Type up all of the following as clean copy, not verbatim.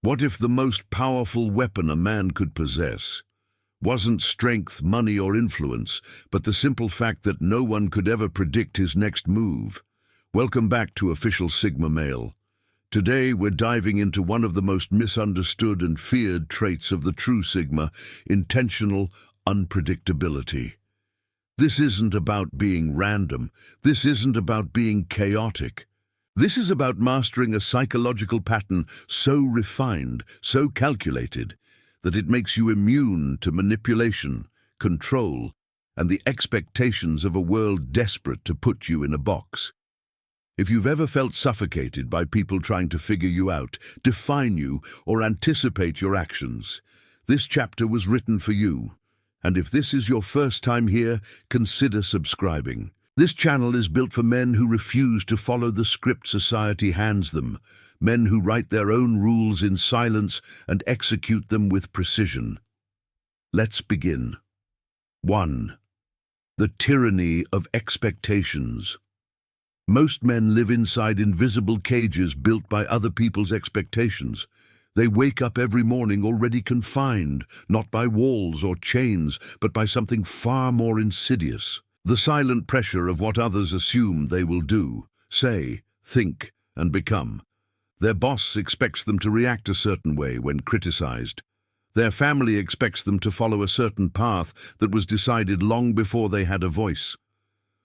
What if the most powerful weapon a man could possess wasn't strength, money, or influence, but the simple fact that no one could ever predict his next move? Welcome back to Official Sigma Male. Today we're diving into one of the most misunderstood and feared traits of the true Sigma: intentional unpredictability. This isn't about being random. This isn't about being chaotic. This is about mastering a psychological pattern so refined, so calculated, that it makes you immune to manipulation, control, and the expectations of a world desperate to put you in a box. If you've ever felt suffocated by people trying to figure you out, define you, or anticipate your actions, this chapter was written for you. And if this is your first time here, consider subscribing. This channel is built for men who refuse to follow the script society hands them, men who write their own rules in silence and execute them with precision. Let's begin. 1. The tyranny of expectations. Most men live inside invisible cages built by other people's expectations. They wake up every morning already confined, not by walls or chains, but by something far more insidious: the silent pressure of what others assume they will do, say, think, and become. Their boss expects them to react a certain way when criticized. Their family expects them to follow a certain path that was decided long before they had a voice.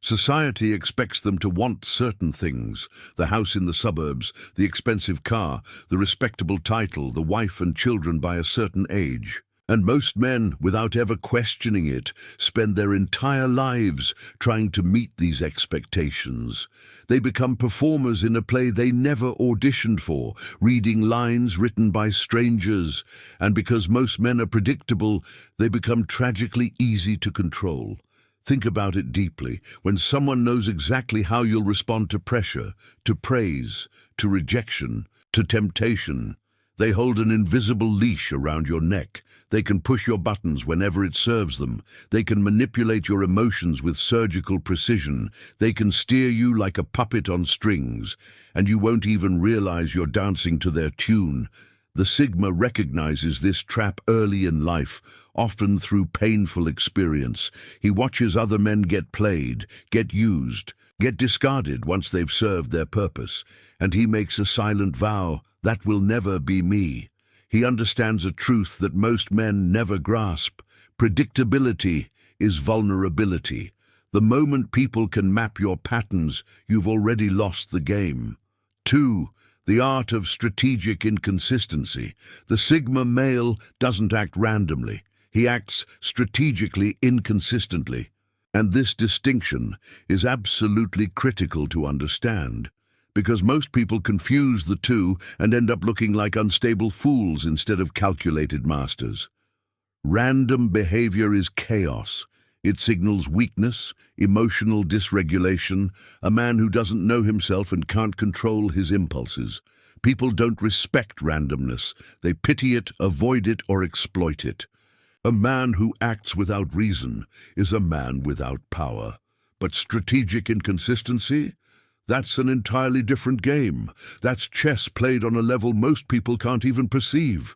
Society expects them to want certain things: the house in the suburbs, the expensive car, the respectable title, the wife and children by a certain age. And most men, without ever questioning it, spend their entire lives trying to meet these expectations. They become performers in a play they never auditioned for, reading lines written by strangers. And because most men are predictable, they become tragically easy to control. Think about it deeply. When someone knows exactly how you'll respond to pressure, to praise, to rejection, to temptation, they hold an invisible leash around your neck. They can push your buttons whenever it serves them. They can manipulate your emotions with surgical precision. They can steer you like a puppet on strings, and you won't even realize you're dancing to their tune. The Sigma recognizes this trap early in life, often through painful experience. He watches other men get played, get used, get discarded once they've served their purpose, and he makes a silent vow: that will never be me. He understands a truth that most men never grasp: predictability is vulnerability. The moment people can map your patterns, you've already lost the game. 2. The art of strategic inconsistency. The Sigma male doesn't act randomly. He acts strategically inconsistently. And this distinction is absolutely critical to understand, because most people confuse the two and end up looking like unstable fools instead of calculated masters. Random behavior is chaos. It signals weakness, emotional dysregulation, a man who doesn't know himself and can't control his impulses. People don't respect randomness. They pity it, avoid it, or exploit it. A man who acts without reason is a man without power. But strategic inconsistency? That's an entirely different game. That's chess played on a level most people can't even perceive.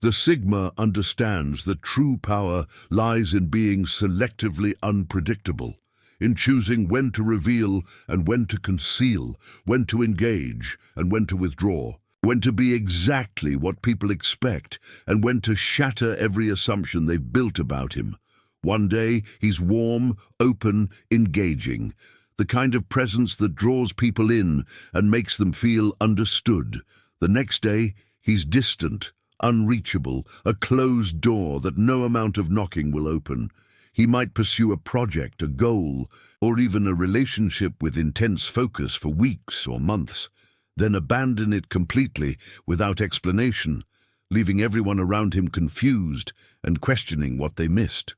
The Sigma understands that true power lies in being selectively unpredictable, in choosing when to reveal and when to conceal, when to engage and when to withdraw, when to be exactly what people expect and when to shatter every assumption they've built about him. One day he's warm, open, engaging, the kind of presence that draws people in and makes them feel understood. The next day he's distant, unreachable, a closed door that no amount of knocking will open. He might pursue a project, a goal, or even a relationship with intense focus for weeks or months, then abandon it completely without explanation, leaving everyone around him confused and questioning what they missed.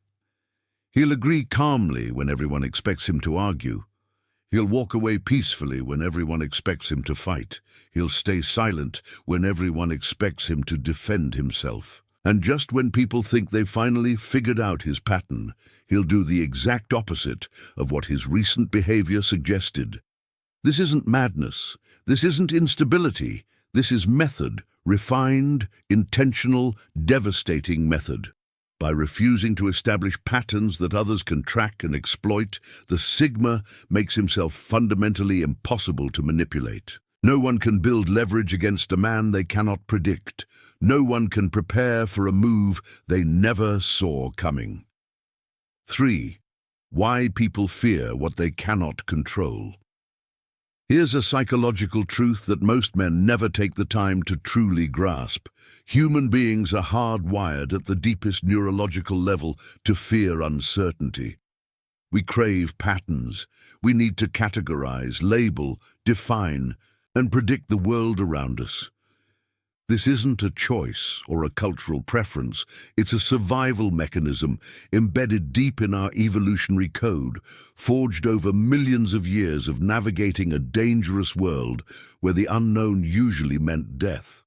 He'll agree calmly when everyone expects him to argue. He'll walk away peacefully when everyone expects him to fight. He'll stay silent when everyone expects him to defend himself. And just when people think they've finally figured out his pattern, he'll do the exact opposite of what his recent behavior suggested. This isn't madness. This isn't instability. This is method, refined, intentional, devastating method. By refusing to establish patterns that others can track and exploit, the Sigma makes himself fundamentally impossible to manipulate. No one can build leverage against a man they cannot predict. No one can prepare for a move they never saw coming. 3. Why people fear what they cannot control. Here's a psychological truth that most men never take the time to truly grasp. Human beings are hardwired at the deepest neurological level to fear uncertainty. We crave patterns. We need to categorize, label, define, and predict the world around us. This isn't a choice or a cultural preference. It's a survival mechanism embedded deep in our evolutionary code, forged over millions of years of navigating a dangerous world where the unknown usually meant death.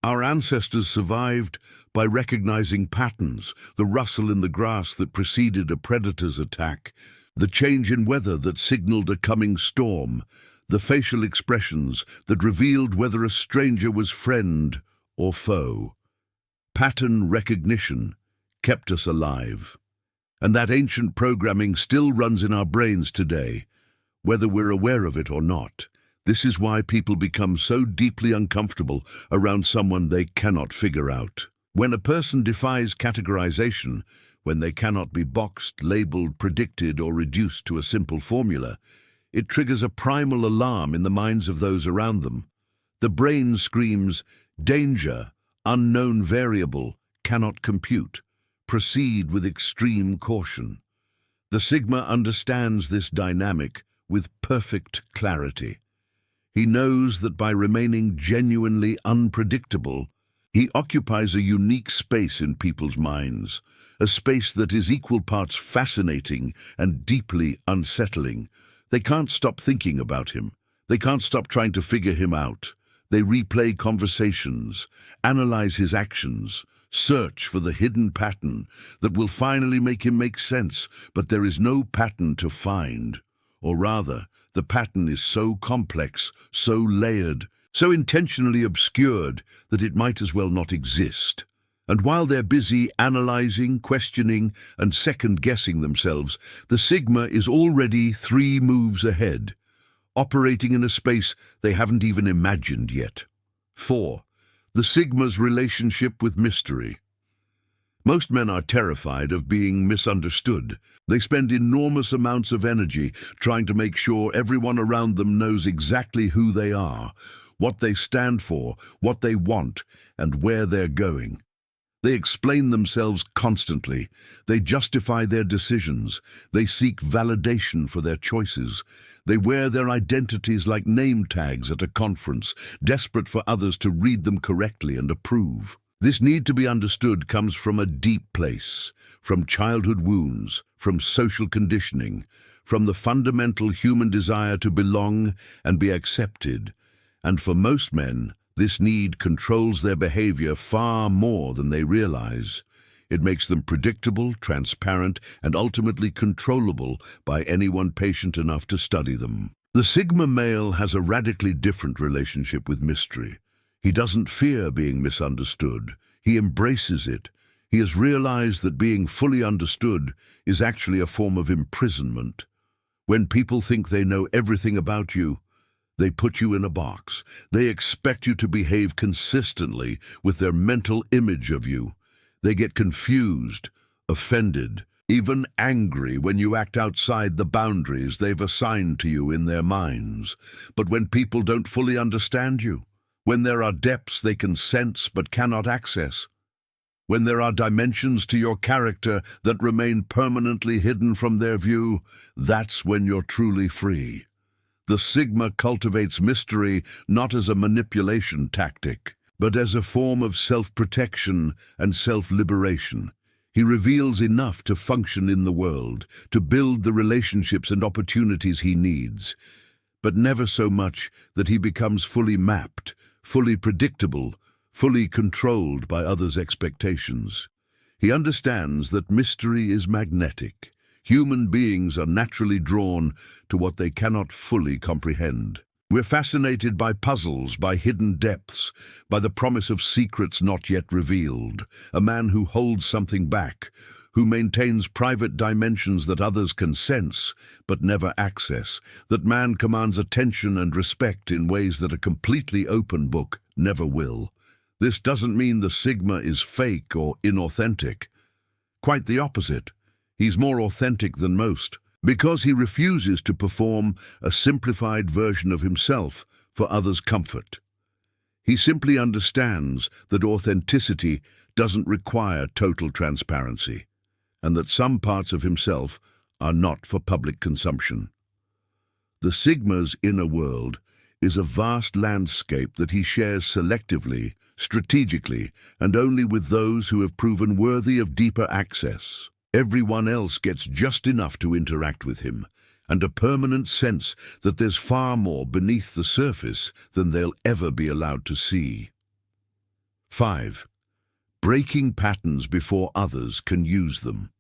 Our ancestors survived by recognizing patterns, the rustle in the grass that preceded a predator's attack, the change in weather that signaled a coming storm, the facial expressions that revealed whether a stranger was friend or foe. Pattern recognition kept us alive. And that ancient programming still runs in our brains today, whether we're aware of it or not. This is why people become so deeply uncomfortable around someone they cannot figure out. When a person defies categorization, when they cannot be boxed, labeled, predicted, or reduced to a simple formula, it triggers a primal alarm in the minds of those around them. The brain screams, danger, unknown variable, cannot compute. Proceed with extreme caution. The Sigma understands this dynamic with perfect clarity. He knows that by remaining genuinely unpredictable, he occupies a unique space in people's minds, a space that is equal parts fascinating and deeply unsettling. They can't stop thinking about him. They can't stop trying to figure him out. They replay conversations, analyze his actions, search for the hidden pattern that will finally make him make sense, but there is no pattern to find. Or rather, the pattern is so complex, so layered, so intentionally obscured that it might as well not exist. And while they're busy analyzing, questioning, and second-guessing themselves, the Sigma is already 3 moves ahead, operating in a space they haven't even imagined yet. 4. The Sigma's relationship with mystery. Most men are terrified of being misunderstood. They spend enormous amounts of energy trying to make sure everyone around them knows exactly who they are, what they stand for, what they want, and where they're going. They explain themselves constantly. They justify their decisions. They seek validation for their choices. They wear their identities like name tags at a conference, desperate for others to read them correctly and approve. This need to be understood comes from a deep place, from childhood wounds, from social conditioning, from the fundamental human desire to belong and be accepted. And for most men, this need controls their behavior far more than they realize. It makes them predictable, transparent, and ultimately controllable by anyone patient enough to study them. The Sigma male has a radically different relationship with mystery. He doesn't fear being misunderstood. He embraces it. He has realized that being fully understood is actually a form of imprisonment. When people think they know everything about you, they put you in a box. They expect you to behave consistently with their mental image of you. They get confused, offended, even angry when you act outside the boundaries they've assigned to you in their minds. But when people don't fully understand you, when there are depths they can sense but cannot access, when there are dimensions to your character that remain permanently hidden from their view, that's when you're truly free. The Sigma cultivates mystery not as a manipulation tactic, but as a form of self-protection and self-liberation. He reveals enough to function in the world, to build the relationships and opportunities he needs, but never so much that he becomes fully mapped, fully predictable, fully controlled by others' expectations. He understands that mystery is magnetic. Human beings are naturally drawn to what they cannot fully comprehend. We're fascinated by puzzles, by hidden depths, by the promise of secrets not yet revealed. A man who holds something back, who maintains private dimensions that others can sense but never access. That man commands attention and respect in ways that a completely open book never will. This doesn't mean the Sigma is fake or inauthentic. Quite the opposite. He's more authentic than most, because he refuses to perform a simplified version of himself for others' comfort. He simply understands that authenticity doesn't require total transparency, and that some parts of himself are not for public consumption. The Sigma's inner world is a vast landscape that he shares selectively, strategically, and only with those who have proven worthy of deeper access. Everyone else gets just enough to interact with him, and a permanent sense that there's far more beneath the surface than they'll ever be allowed to see. 5. Breaking patterns before others can use them.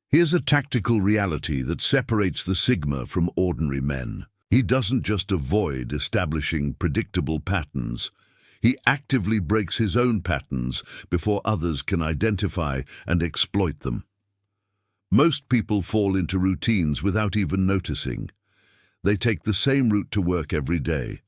Here's a tactical reality that separates the Sigma from ordinary men. He doesn't just avoid establishing predictable patterns. He actively breaks his own patterns before others can identify and exploit them. Most people fall into routines without even noticing. They take the same route to work every day.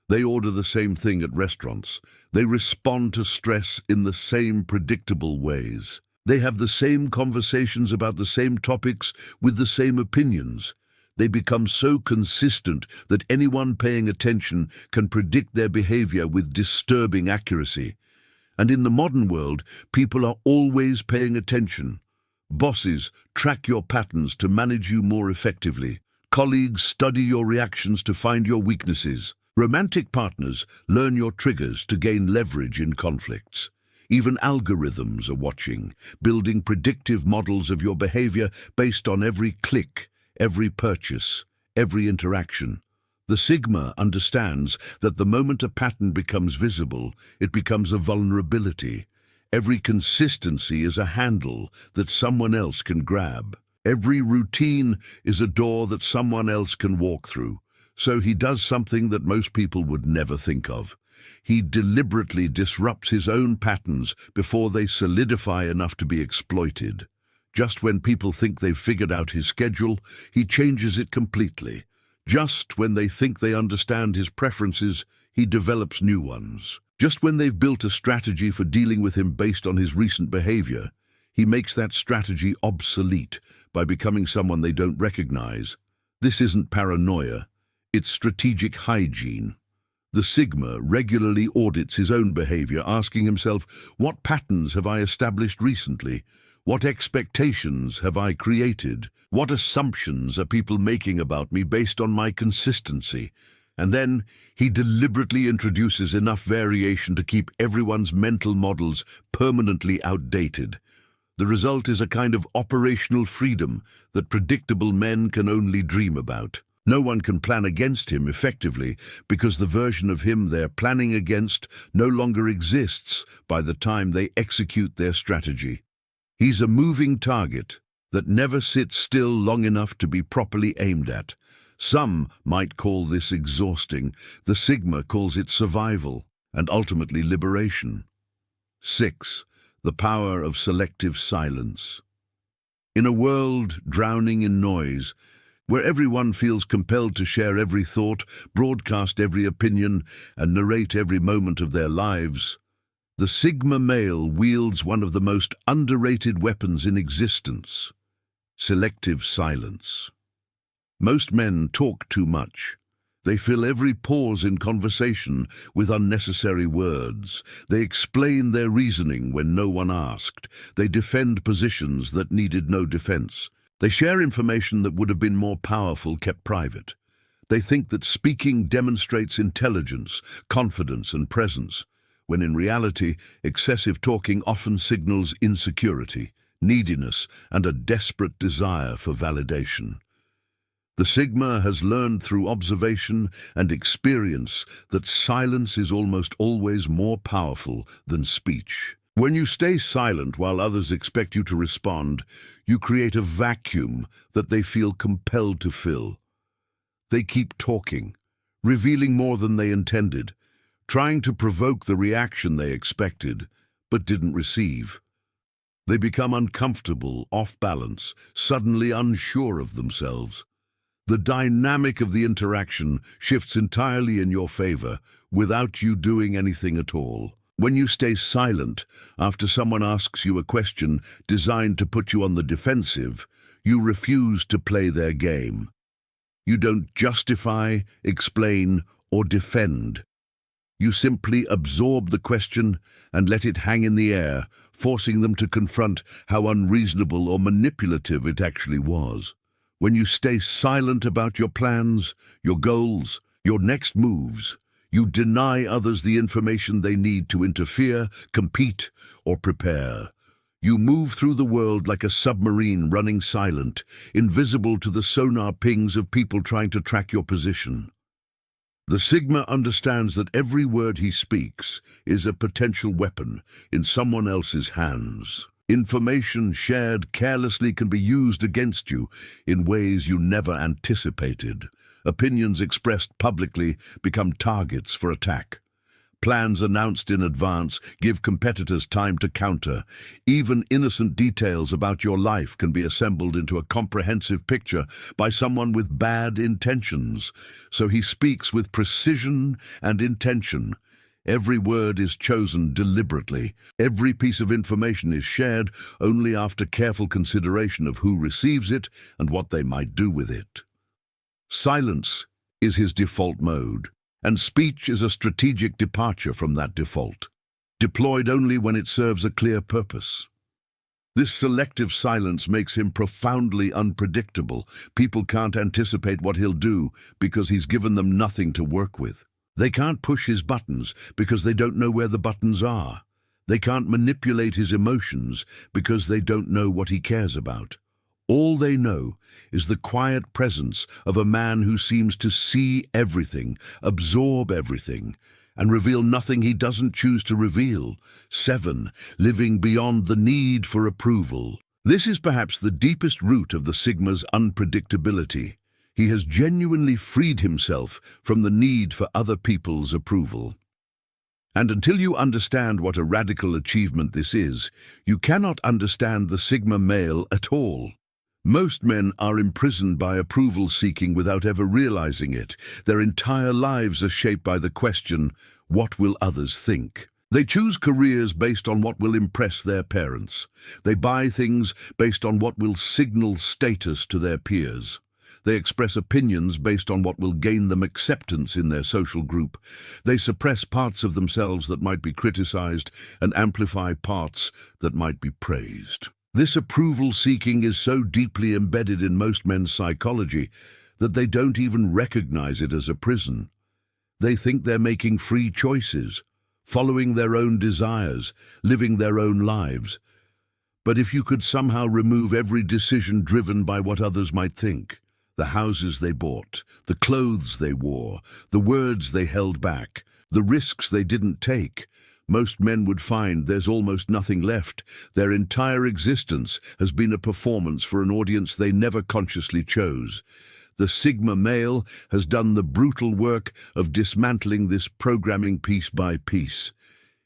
They order the same thing at restaurants. They respond to stress in the same predictable ways. They have the same conversations about the same topics with the same opinions. They become so consistent that anyone paying attention can predict their behavior with disturbing accuracy. And in the modern world, people are always paying attention. Bosses track your patterns to manage you more effectively. Colleagues study your reactions to find your weaknesses. Romantic partners learn your triggers to gain leverage in conflicts. Even algorithms are watching, building predictive models of your behavior based on every click, every purchase, every interaction. The Sigma understands that the moment a pattern becomes visible, it becomes a vulnerability. Every consistency is a handle that someone else can grab. Every routine is a door that someone else can walk through. So he does something that most people would never think of. He deliberately disrupts his own patterns before they solidify enough to be exploited. Just when people think they've figured out his schedule, he changes it completely. Just when they think they understand his preferences, he develops new ones. Just when they've built a strategy for dealing with him based on his recent behavior, he makes that strategy obsolete by becoming someone they don't recognize. This isn't paranoia, it's strategic hygiene. The Sigma regularly audits his own behavior, asking himself, what patterns have I established recently? What expectations have I created? What assumptions are people making about me based on my consistency? And then he deliberately introduces enough variation to keep everyone's mental models permanently outdated. The result is a kind of operational freedom that predictable men can only dream about. No one can plan against him effectively because the version of him they're planning against no longer exists by the time they execute their strategy. He's a moving target that never sits still long enough to be properly aimed at. Some might call this exhausting. The Sigma calls it survival and ultimately liberation. 6. The power of selective silence. In a world drowning in noise, where everyone feels compelled to share every thought, broadcast every opinion, and narrate every moment of their lives, the Sigma male wields one of the most underrated weapons in existence: selective silence. Most men talk too much. They fill every pause in conversation with unnecessary words. They explain their reasoning when no one asked. They defend positions that needed no defense. They share information that would have been more powerful kept private. They think that speaking demonstrates intelligence, confidence, and presence, when in reality, excessive talking often signals insecurity, neediness, and a desperate desire for validation. The Sigma has learned through observation and experience that silence is almost always more powerful than speech. When you stay silent while others expect you to respond, you create a vacuum that they feel compelled to fill. They keep talking, revealing more than they intended, trying to provoke the reaction they expected, but didn't receive. They become uncomfortable, off balance, suddenly unsure of themselves. The dynamic of the interaction shifts entirely in your favor, without you doing anything at all. When you stay silent after someone asks you a question designed to put you on the defensive, you refuse to play their game. You don't justify, explain, or defend. You simply absorb the question and let it hang in the air, forcing them to confront how unreasonable or manipulative it actually was. When you stay silent about your plans, your goals, your next moves, you deny others the information they need to interfere, compete, or prepare. You move through the world like a submarine running silent, invisible to the sonar pings of people trying to track your position. The Sigma understands that every word he speaks is a potential weapon in someone else's hands. Information shared carelessly can be used against you in ways you never anticipated. Opinions expressed publicly become targets for attack. Plans announced in advance give competitors time to counter. Even innocent details about your life can be assembled into a comprehensive picture by someone with bad intentions. So he speaks with precision and intention. Every word is chosen deliberately. Every piece of information is shared only after careful consideration of who receives it and what they might do with it. Silence is his default mode, and speech is a strategic departure from that default, deployed only when it serves a clear purpose. This selective silence makes him profoundly unpredictable. People can't anticipate what he'll do because he's given them nothing to work with. They can't push his buttons because they don't know where the buttons are. They can't manipulate his emotions because they don't know what he cares about. All they know is the quiet presence of a man who seems to see everything, absorb everything, and reveal nothing he doesn't choose to reveal. 7. Living beyond the need for approval. This is perhaps the deepest root of the Sigma's unpredictability. He has genuinely freed himself from the need for other people's approval. And until you understand what a radical achievement this is, you cannot understand the Sigma male at all. Most men are imprisoned by approval seeking without ever realizing it. Their entire lives are shaped by the question, what will others think? They choose careers based on what will impress their parents. They buy things based on what will signal status to their peers. They express opinions based on what will gain them acceptance in their social group. They suppress parts of themselves that might be criticized and amplify parts that might be praised. This approval seeking is so deeply embedded in most men's psychology that they don't even recognize it as a prison. They think they're making free choices, following their own desires, living their own lives. But if you could somehow remove every decision driven by what others might think, the houses they bought, the clothes they wore, the words they held back, the risks they didn't take, most men would find there's almost nothing left. Their entire existence has been a performance for an audience they never consciously chose. The Sigma male has done the brutal work of dismantling this programming piece by piece.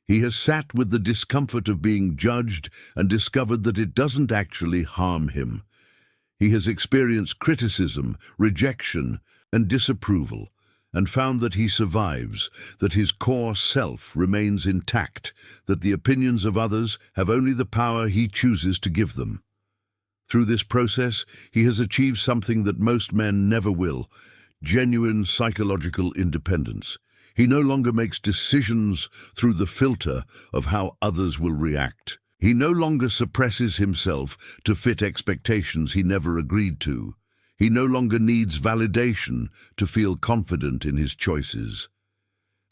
He has sat with the discomfort of being judged and discovered that it doesn't actually harm him. He has experienced criticism, rejection, and disapproval, and found that he survives, that his core self remains intact, that the opinions of others have only the power he chooses to give them. Through this process, he has achieved something that most men never will: genuine psychological independence. He no longer makes decisions through the filter of how others will react. He no longer suppresses himself to fit expectations he never agreed to. He no longer needs validation to feel confident in his choices.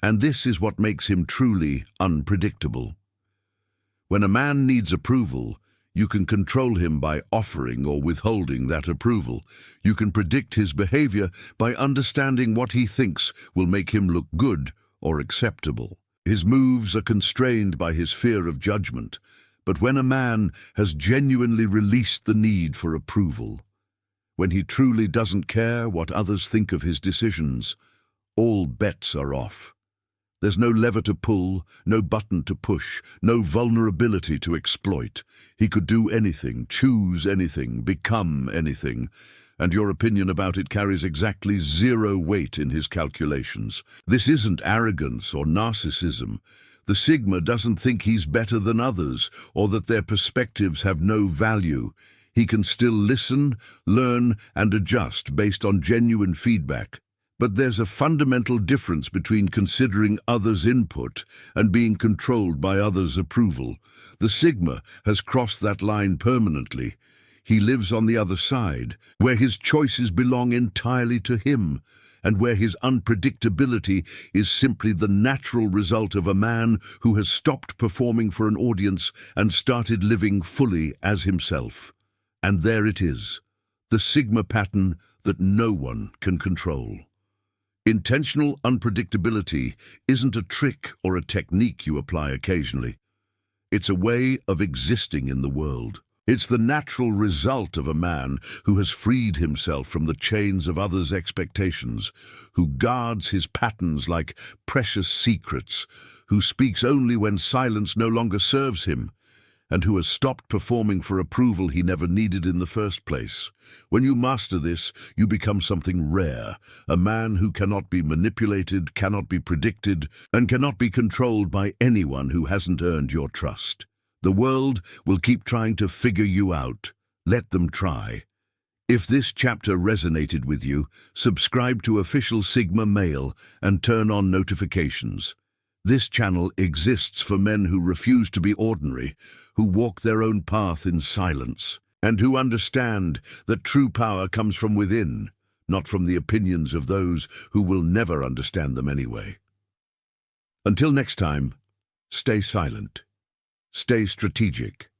And this is what makes him truly unpredictable. When a man needs approval, you can control him by offering or withholding that approval. You can predict his behavior by understanding what he thinks will make him look good or acceptable. His moves are constrained by his fear of judgment. But when a man has genuinely released the need for approval, when he truly doesn't care what others think of his decisions, all bets are off. There's no lever to pull, no button to push, no vulnerability to exploit. He could do anything, choose anything, become anything, and your opinion about it carries exactly zero weight in his calculations. This isn't arrogance or narcissism. The Sigma doesn't think he's better than others or that their perspectives have no value. He can still listen, learn, and adjust based on genuine feedback. But there's a fundamental difference between considering others' input and being controlled by others' approval. The Sigma has crossed that line permanently. He lives on the other side, where his choices belong entirely to him, and where his unpredictability is simply the natural result of a man who has stopped performing for an audience and started living fully as himself. And there it is, the Sigma pattern that no one can control. Intentional unpredictability isn't a trick or a technique you apply occasionally. It's a way of existing in the world. It's the natural result of a man who has freed himself from the chains of others' expectations, who guards his patterns like precious secrets, who speaks only when silence no longer serves him, and who has stopped performing for approval he never needed in the first place. When you master this, you become something rare, a man who cannot be manipulated, cannot be predicted, and cannot be controlled by anyone who hasn't earned your trust. The world will keep trying to figure you out. Let them try. If this chapter resonated with you, subscribe to Official Sigma Mail and turn on notifications. This channel exists for men who refuse to be ordinary, who walk their own path in silence, and who understand that true power comes from within, not from the opinions of those who will never understand them anyway. Until next time, stay silent, stay strategic,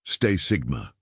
stay Sigma.